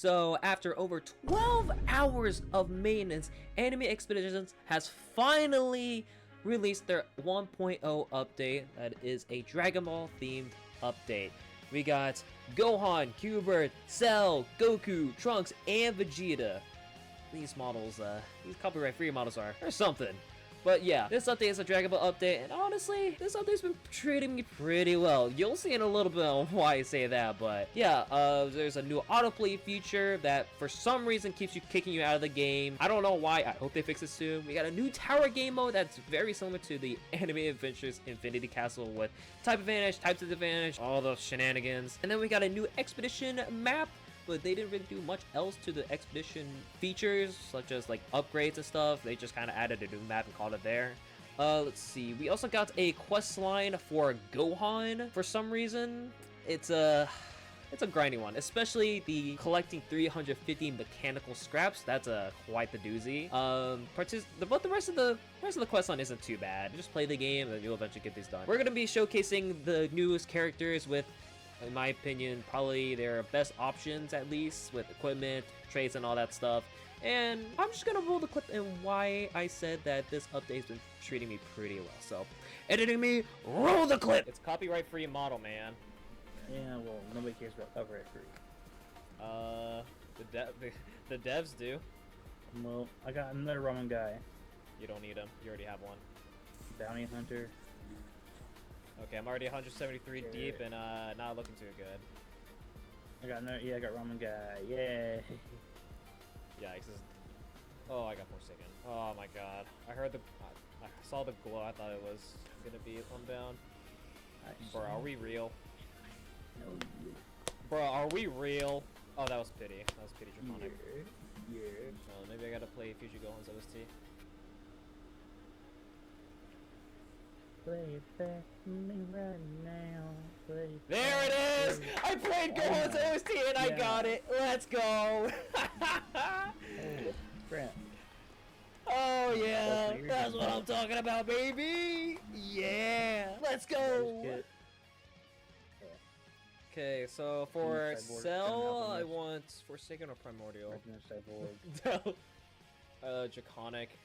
So after over 12 hours of maintenance, Anime Expeditions has finally released their 1.0 update that is a Dragon Ball themed update. We got Gohan, Q-Bird, Cell, Goku, Trunks, and Vegeta. These models, these copyright-free models are something. But yeah, this update is a Dragon Ball update, and honestly, this update's been treating me pretty well. You'll see in a little bit on why I say that, but yeah, there's a new autoplay feature that for some reason keeps you kicking you out of the game. I don't know why. I hope they fix it soon. We got a new tower game mode that's very similar to the Anime Adventures Infinity Castle with type advantage, type disadvantage, all the shenanigans. And then we got a new expedition map, but they didn't really do much else to the expedition features, such as like upgrades and stuff. They just kind of added a new map and called it there. Let's see. We also got a quest line for Gohan for some reason. It's a grindy one, especially the collecting 350 mechanical scraps. That's quite the doozy. But the rest of the quest line isn't too bad. Just play the game and you'll eventually get these done. We're gonna be showcasing the newest characters with, in my opinion, probably their best options, at least with equipment, traits, and all that stuff. And I'm just gonna roll the clip and why I said that this update's been treating me pretty well. So, editing me, roll the clip. It's copyright-free model, man. Yeah, well, nobody cares about copyright-free. The devs do. Well, I got another ramen guy. You don't need him. You already have one. Bounty hunter. Okay, I'm already 173 deep and not looking too good. I got ramen guy. Yay! Yikes! Oh, I got Forsaken. Oh my God! I saw the glow. I thought it was gonna be unbound. Bro, are we real? No. Bro, are we real? Oh, that was pity. That was pity draconic. Yeah. Oh, maybe I gotta play Future Gohan's OST. Play it back to me right now. There it is! I played Gohan's OST and I got it! Let's go! Oh, crap. Oh yeah! That's what I'm talking about, baby! Yeah! Let's go! Okay, so for Cell, I want Forsaken or Primordial? Draconic.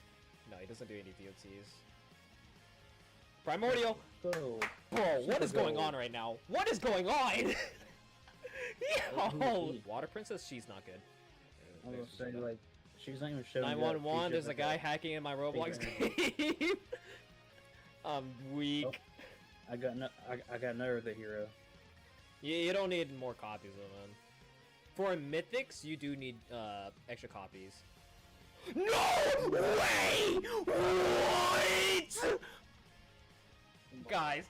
No, he doesn't do any DOTs. Primordial! Go. Bro, what is going on right now? What is going on? Yo! Water Princess, she's not good. I was gonna say, like, she's not even showing 911, there's a guy hacking in my Roblox game. I'm weak. Oh, I got another of the hero. Yeah, you don't need more copies of them. For mythics, you do need extra copies. No way! What? Guys!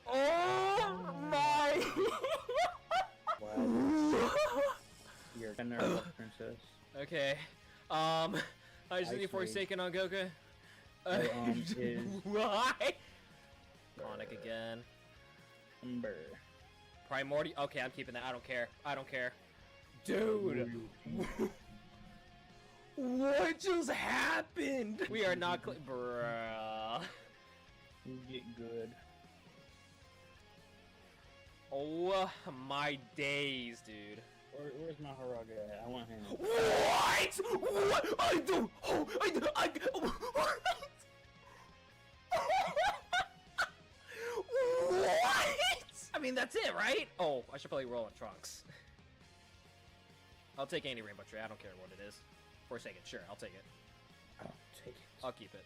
Oh my! Wow. You're a nervous princess. Okay. I just need Forsaken on Goku. Why? Iconic again. Umber. Primordial. Okay, I'm keeping that. I don't care. Dude. What just happened? We are not bruh. You get good. Oh my days, dude. Where's my Haraga at? I want him. What? I do. What? I mean, that's it, right? Oh, I should probably roll on Trunks. I'll take any rainbow tree. I don't care what it is. Forsaken, sure, I'll take it. I'll take it. I'll keep it.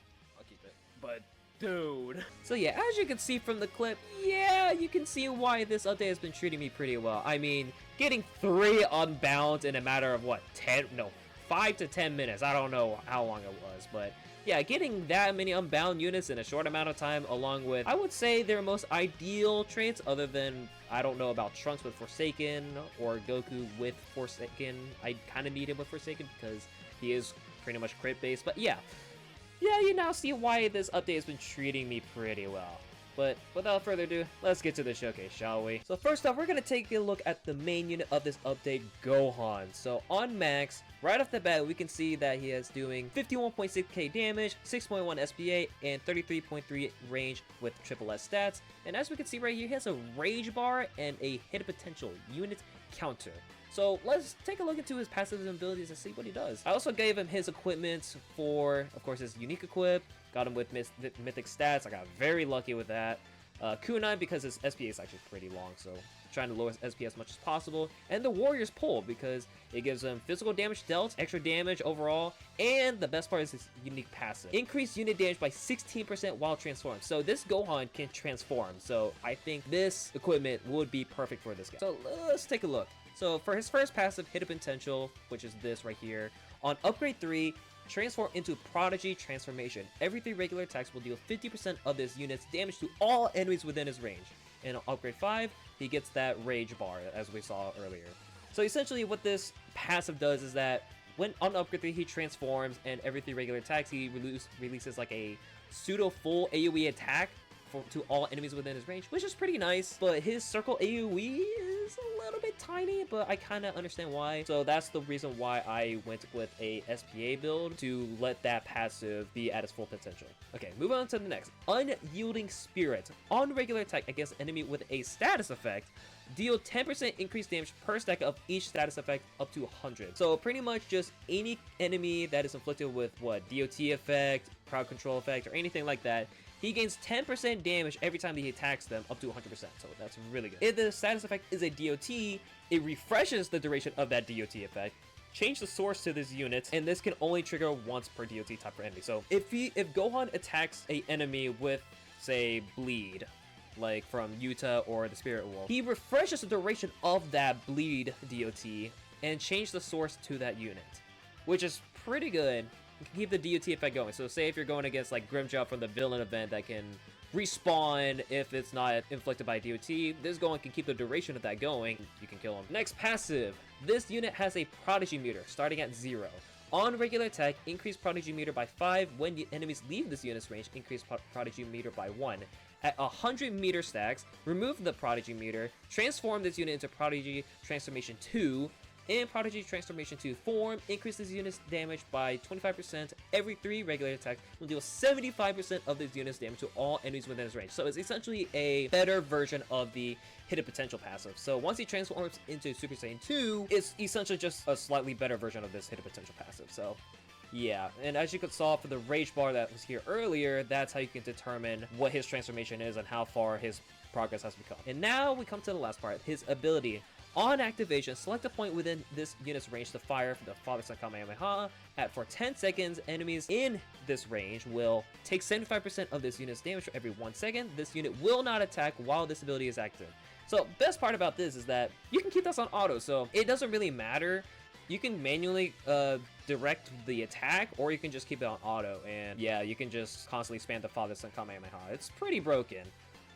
But, dude. So yeah, as you can see from the clip, yeah, you can see why this update has been treating me pretty well. I mean, getting 3 unbound in a matter of what, 5 to 10 minutes. I don't know how long it was, but yeah, getting that many unbound units in a short amount of time, along with, I would say, their most ideal traits, other than, I don't know about Trunks with Forsaken, or Goku with Forsaken. I kind of need him with Forsaken, because he is pretty much crit based, but yeah, you now see why this update has been treating me pretty well. But without further ado, let's get to the showcase, shall we? So first off, we're going to take a look at the main unit of this update, Gohan. So on max, right off the bat, we can see that he is doing 51.6k damage, 6.1 SPA, and 33.3 range with triple S stats. And as we can see right here, he has a rage bar and a hit potential unit counter. So let's take a look into his passives and abilities and see what he does. I also gave him his equipment for, of course, his unique equip. Got him with mythic stats. I got very lucky with that. Kunai because his SPA is actually pretty long, so trying to lower his SP as much as possible. And the Warrior's Pull because it gives him physical damage dealt, extra damage overall, and the best part is his unique passive. Increase unit damage by 16% while transformed. So this Gohan can transform, so I think this equipment would be perfect for this guy. So let's take a look. So for his first passive, hit potential, which is this right here, on upgrade 3, transform into Prodigy transformation. Every 3 regular attacks will deal 50% of this unit's damage to all enemies within his range. And on upgrade 5, he gets that rage bar, as we saw earlier. So essentially what this passive does is that when on upgrade 3 he transforms, and every 3 regular attacks he releases like a pseudo full AoE attack to all enemies within his range, which is pretty nice. But his circle AoE is a little bit tiny, but I kind of understand why. So that's the reason why I went with a SPA build to let that passive be at its full potential. Okay, move on to the next. Unyielding Spirit. On regular attack against an enemy with a status effect, deal 10% increased damage per stack of each status effect up to 100. So pretty much just any enemy that is inflicted with what, DOT effect, crowd control effect, or anything like that, he gains 10% damage every time that he attacks them up to 100%, so that's really good. If the status effect is a DOT, it refreshes the duration of that DOT effect. Change the source to this unit, and this can only trigger once per DOT type per enemy. So if Gohan attacks a enemy with, say, bleed, like from Yuta or the Spirit Wolf, he refreshes the duration of that bleed DOT and change the source to that unit, which is pretty good. You can keep the DOT effect going. So say if you're going against like Grimjaw from the villain event that can respawn if it's not inflicted by DOT, this Gohan can keep the duration of that going. You can kill him. Next passive. This unit has a Prodigy meter starting at 0. On regular attack, increase Prodigy meter by 5. When the enemies leave this unit's range, increase Prodigy meter by 1. At 100 meter stacks, remove the Prodigy meter, transform this unit into Prodigy Transformation 2. In Prodigy Transformation 2 form, increase this unit's damage by 25%. Every 3 regular attacks will deal 75% of this unit's damage to all enemies within his range. So it's essentially a better version of the hidden potential passive. So once he transforms into Super Saiyan 2, it's essentially just a slightly better version of this hidden potential passive. So yeah, and as you could saw for the rage bar that was here earlier, that's how you can determine what his transformation is and how far his progress has become. And now we come to the last part, his ability. On activation, select a point within this unit's range to fire for the Father-Son Kamehameha. For 10 seconds, enemies in this range will take 75% of this unit's damage for every 1 second. This unit will not attack while this ability is active. So best part about this is that you can keep this on auto, so it doesn't really matter. You can manually direct the attack, or you can just keep it on auto, and yeah, you can just constantly spam the Father-Son Kamehameha. It's pretty broken.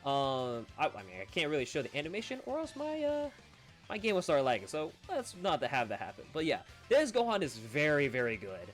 I mean, I can't really show the animation, or else my game will start lagging, so let's not have that happen. But yeah, this Gohan is very, very good.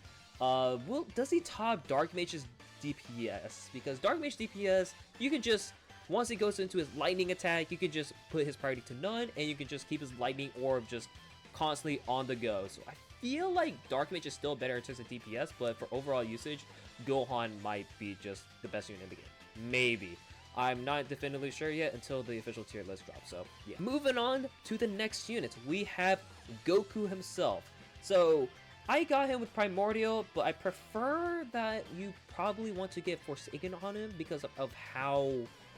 Does he top Dark Mage's DPS? Because Dark Mage DPS, you can just, once he goes into his lightning attack, you can just put his priority to none, and you can just keep his lightning orb just constantly on the go. So I feel like Dark Mage is still better in terms of DPS, but for overall usage, Gohan might be just the best unit in the game. Maybe. I'm not definitively sure yet until the official tier list drops, so yeah. Moving on to the next unit, we have Goku himself. So I got him with Primordial, but I prefer that you probably want to get Forsaken on him because of how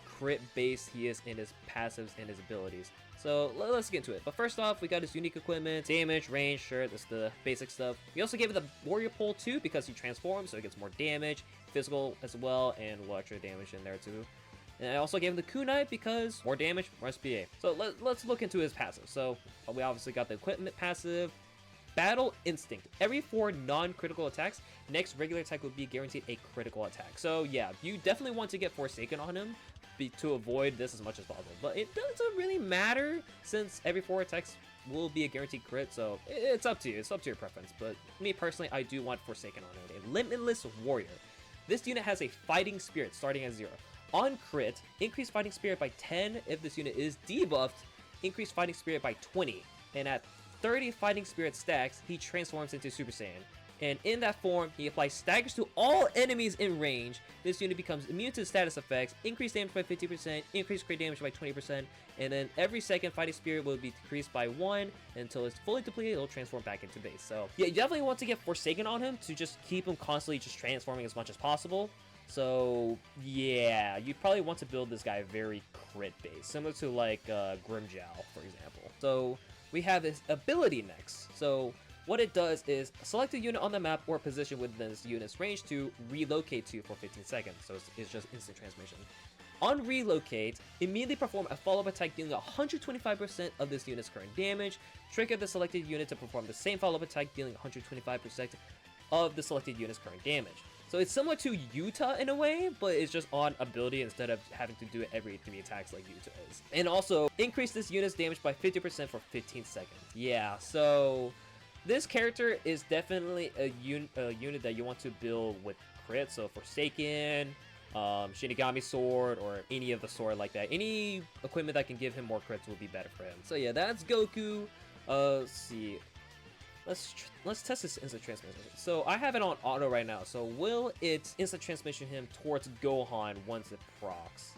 crit based he is in his passives and his abilities. So let's get into it. But first off, we got his unique equipment, damage, range, sure, that's the basic stuff. We also gave it the Warrior Pull too because he transforms, so it gets more damage, physical as well, and extra damage in there too. And I also gave him the Kunai because more damage, more SPA. So let's look into his passive. So we obviously got the equipment passive. Battle Instinct. Every 4 non-critical attacks, next regular attack will be guaranteed a critical attack. So yeah, you definitely want to get Forsaken on him to avoid this as much as possible. But it doesn't really matter since every 4 attacks will be a guaranteed crit, so it's up to you. It's up to your preference. But me personally, I do want Forsaken on him. A Limitless Warrior. This unit has a Fighting Spirit starting at 0. On crit, increase fighting spirit by 10 if this unit is debuffed, increase fighting spirit by 20. And at 30 fighting spirit stacks, he transforms into Super Saiyan. And in that form, he applies staggers to all enemies in range. This unit becomes immune to status effects, increased damage by 50%, increased crit damage by 20%, and then every second fighting spirit will be decreased by 1 until it's fully depleted. It'll transform back into base. So yeah, you definitely want to get Forsaken on him to just keep him constantly just transforming as much as possible. So yeah, you probably want to build this guy very crit based, similar to like Grimjow, for example. So we have his ability next. So what it does is select a unit on the map or position within this unit's range to relocate to for 15 seconds. So it's just instant transmission. On relocate, immediately perform a follow-up attack dealing 125% of this unit's current damage. Trigger the selected unit to perform the same follow-up attack dealing 125% of the selected unit's current damage. So it's similar to Yuta in a way, but it's just on ability instead of having to do it every 3 attacks like Yuta is. And also, increase this unit's damage by 50% for 15 seconds. Yeah, so this character is definitely a unit that you want to build with crit. So Forsaken, Shinigami Sword, or any of the sword like that. Any equipment that can give him more crits will be better for him. So yeah, that's Goku. Let's see. Let's test this instant transmission. So I have it on auto right now. So will it instant transmission him towards Gohan once it procs?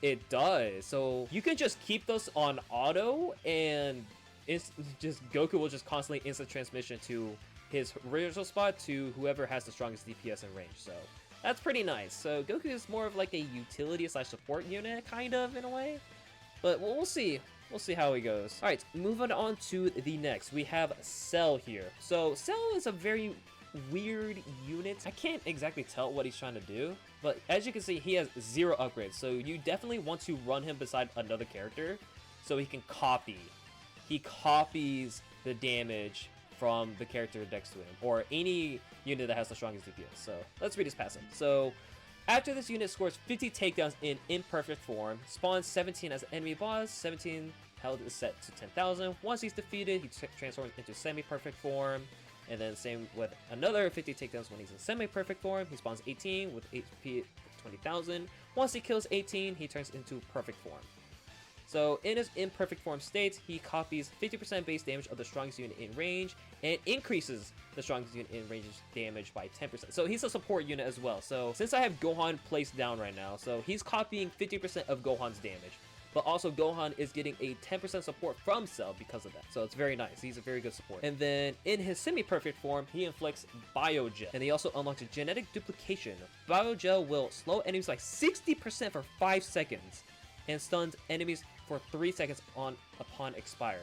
It does. So you can just keep those on auto, and it's just Goku will just constantly instant transmission to his original spot to whoever has the strongest DPS in range. So that's pretty nice. So Goku is more of like a utility / support unit, kind of, in a way. But we'll see. We'll see how he goes. All right, moving on to the next. We have Cell here. So Cell is a very weird unit. I can't exactly tell what he's trying to do, but as you can see, he has 0 upgrades. So you definitely want to run him beside another character so he can copy. He copies the damage from the character next to him, or any unit that has the strongest DPS. So let's read his passive. So after this unit scores 50 takedowns in imperfect form, spawns 17 as an enemy boss, 17 health is set to 10,000. Once he's defeated, he transforms into semi-perfect form, and then same with another 50 takedowns when he's in semi-perfect form. He spawns 18 with HP 20,000. Once he kills 18, he turns into perfect form. So in his imperfect form state, he copies 50% base damage of the strongest unit in range and increases the strongest unit in range damage by 10%. So he's a support unit as well. So since I have Gohan placed down right now, so he's copying 50% of Gohan's damage. But also Gohan is getting a 10% support from Cell because of that. So it's very nice. He's a very good support. And then in his semi-perfect form, he inflicts Biogel. And he also unlocks a genetic duplication. Biogel will slow enemies by 60% for 5 seconds and stuns enemies for 3 seconds upon expiry.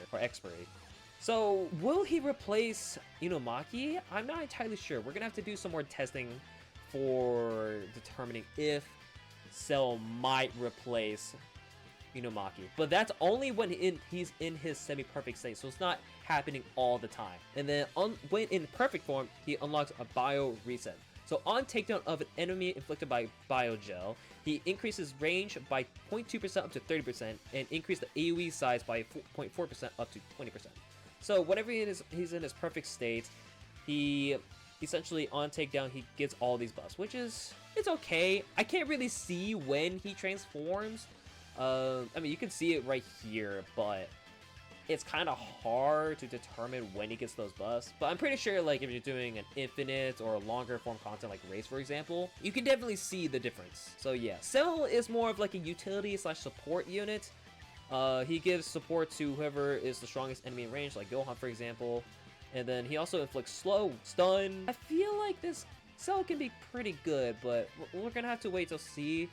So will he replace Inumaki? I'm not entirely sure. We're gonna have to do some more testing for determining if Cell might replace Inumaki, but that's only when he's in his semi-perfect state, so it's not happening all the time. And then when in perfect form, he unlocks a Bio Reset. So on takedown of an enemy inflicted by Biogel, he increases range by 0.2% up to 30% and increase the AoE size by 0.4% up to 20%. So whenever he's in his perfect state, he essentially on takedown, he gets all these buffs, which is, it's okay. I can't really see when he transforms. I mean, you can see it right here, but it's kind of hard to determine when he gets those buffs. But I'm pretty sure, like, if you're doing an infinite or longer form content like Race, for example, you can definitely see the difference. So yeah, Cell is more of like a utility / support unit. He gives support to whoever is the strongest enemy in range, like Gohan, for example. And then he also inflicts slow, stun. I feel like this Cell can be pretty good, but we're gonna have to wait to see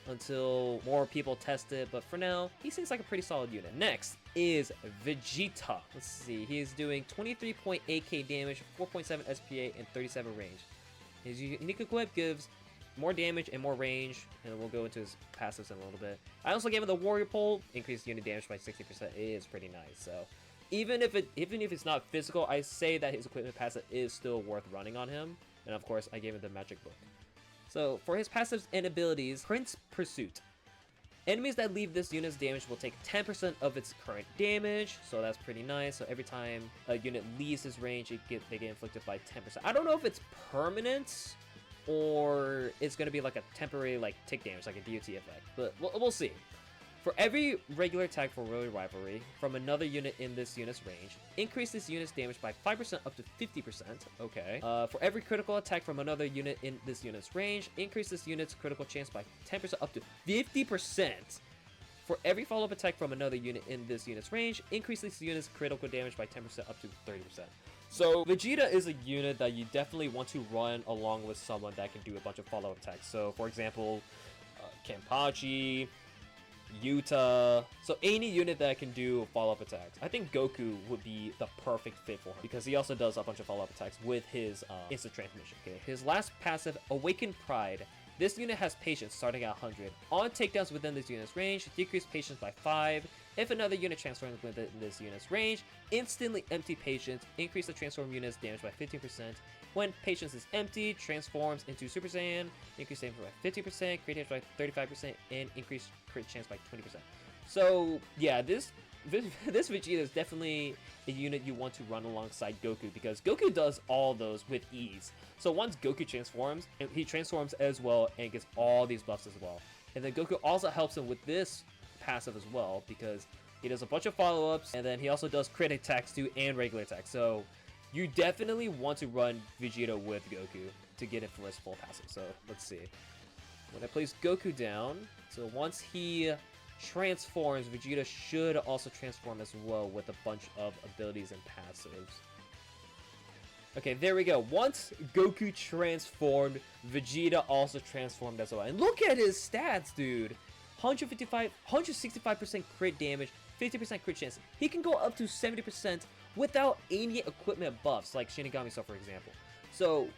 until more people test it. But for now, he seems like a pretty solid unit. Next is Vegeta. Let's see, he's doing 23.8k damage, 4.7 SPA, and 37 range. His unique equip gives more damage and more range, and we'll go into his passives in a little bit. I also gave him the Warrior Pole, increased unit damage by 60%. It is pretty nice. So even if it's not physical, I say that his equipment passive is still worth running on him. And of course, I gave him the Magic Book. So for his passives and abilities, Prince Pursuit. Enemies that leave this unit's damage will take 10% of its current damage, so that's pretty nice. So every time a unit leaves his range, they get inflicted by 10%. I don't know if it's permanent, or it's gonna be like a temporary like tick damage, like a DOT effect. But we'll see. For every regular attack for Royal Rivalry from another unit in this unit's range, increase this unit's damage by 5% up to 50%. Okay. For every critical attack from another unit in this unit's range, increase this unit's critical chance by 10% up to 50%. For every follow-up attack from another unit in this unit's range, increase this unit's critical damage by 10% up to 30%. So Vegeta is a unit that you definitely want to run along with someone that can do a bunch of follow-up attacks. So for example, Kenpachi, Yuta, so any unit that can do follow-up attacks. I think Goku would be the perfect fit for him because he also does a bunch of follow-up attacks with his instant transmission. Okay, his last passive, Awakened Pride. This unit has patience starting at 100. On takedowns within this unit's range, decrease patience by 5. If another unit transforms within this unit's range, instantly empty patience, increase the transform unit's damage by 15%. When patience is empty, transforms into Super Saiyan, increase damage by 50%, crit damage by 35%, and increase crit chance by 20%. So yeah, this Vegeta is definitely a unit you want to run alongside Goku because Goku does all those with ease. So once Goku transforms, he transforms as well and gets all these buffs as well. And then Goku also helps him with this passive as well because he does a bunch of follow-ups and then he also does crit attacks too and regular attacks. So you definitely want to run Vegeta with Goku to get it for his full passive. So let's see. When I place Goku down, so once he transforms, Vegeta should also transform as well with a bunch of abilities and passives. Okay, there we go. Once Goku transformed, Vegeta also transformed as well. And look at his stats, dude. 165% crit damage, 50% crit chance. He can go up to 70% without any equipment buffs, like Shinigami Soul, for example. So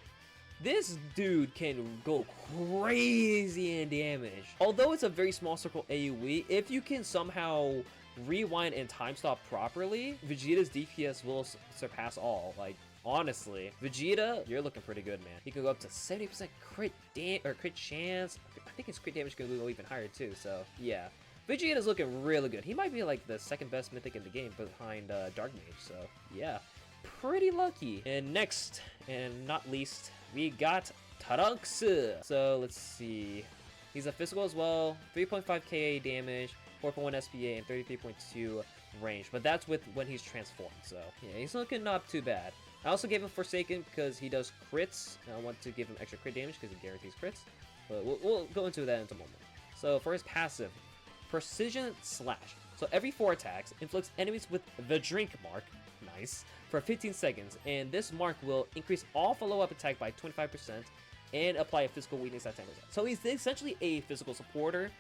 this dude can go crazy in damage. Although it's a very small circle AoE, if you can somehow rewind and time stop properly, Vegeta's DPS will surpass all. Like, honestly, Vegeta, you're looking pretty good, man. He can go up to 70% crit chance. I think his crit damage can go even higher too. So yeah, Vegeta's looking really good. He might be like the second best mythic in the game behind Dark Mage. So yeah, pretty lucky. And next and not least, we got Trunks. So let's see. He's a physical as well. 3.5 KA damage, 4.1 SPA, and 33.2 range. But that's with when he's transformed. So yeah, he's looking not too bad. I also gave him Forsaken because he does crits. And I want to give him extra crit damage because he guarantees crits. But we'll go into that in a moment. So for his passive, Precision Slash. So every 4 attacks inflicts enemies with the drink mark. Nice. For 15 seconds, and this mark will increase all follow-up attack by 25% and apply a physical weakness at 10%. So he's essentially a physical supporter.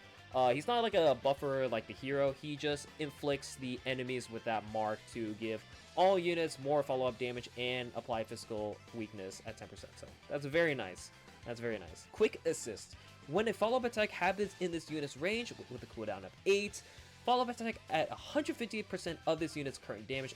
He's not like a buffer like the hero. He just inflicts the enemies with that mark to give all units more follow-up damage and apply physical weakness at 10%. So that's very nice. That's very nice. Quick Assist. When a follow-up attack happens in this unit's range with a cooldown of 8, follow-up attack at 150% of this unit's current damage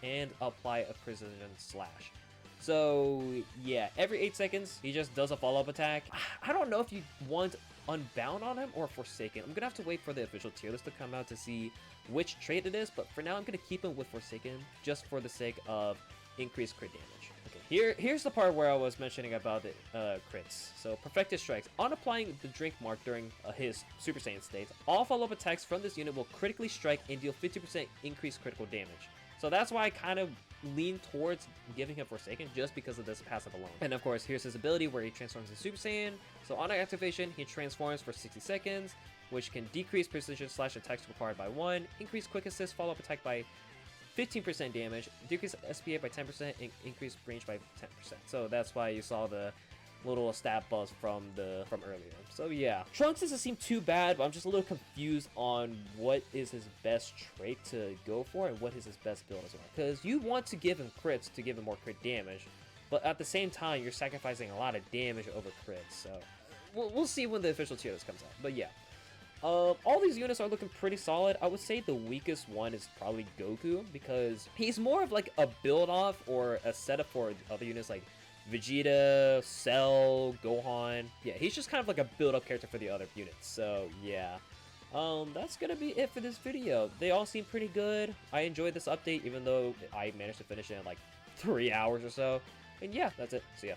and apply a Precision Slash. So yeah, every 8 seconds, he just does a follow-up attack. I don't know if you want Unbound on him or Forsaken. I'm gonna have to wait for the official tier list to come out to see which trait it is, but for now I'm gonna keep him with Forsaken just for the sake of increased crit damage. Okay, here's the part where I was mentioning about the crits. So Perfected Strikes. On applying the drink mark during his Super Saiyan state, all follow-up attacks from this unit will critically strike and deal 50% increased critical damage. So that's why I kind of lean towards giving him Forsaken just because of this passive alone. And of course, here's his ability where he transforms into Super Saiyan. So on activation, he transforms for 60 seconds, which can decrease Precision Slash attacks required by 1, increase Quick Assist follow-up attack by 15% damage, decrease SPA by 10%, and increase range by 10%. So that's why you saw the little stat buzz from earlier. So yeah, Trunks doesn't seem too bad, but I'm just a little confused on what is his best trait to go for and what is his best build as well. Because you want to give him crits to give him more crit damage, but at the same time, you're sacrificing a lot of damage over crits. So we'll see when the official tier list comes out. But yeah. All these units are looking pretty solid. I would say the weakest one is probably Goku because he's more of like a build-off or a setup for other units like Vegeta, Cell, Gohan. Yeah, he's just kind of like a build-up character for the other units. So yeah, that's gonna be it for this video. They all seem pretty good. I enjoyed this update even though I managed to finish it in like 3 hours or so. And yeah, that's it. See ya.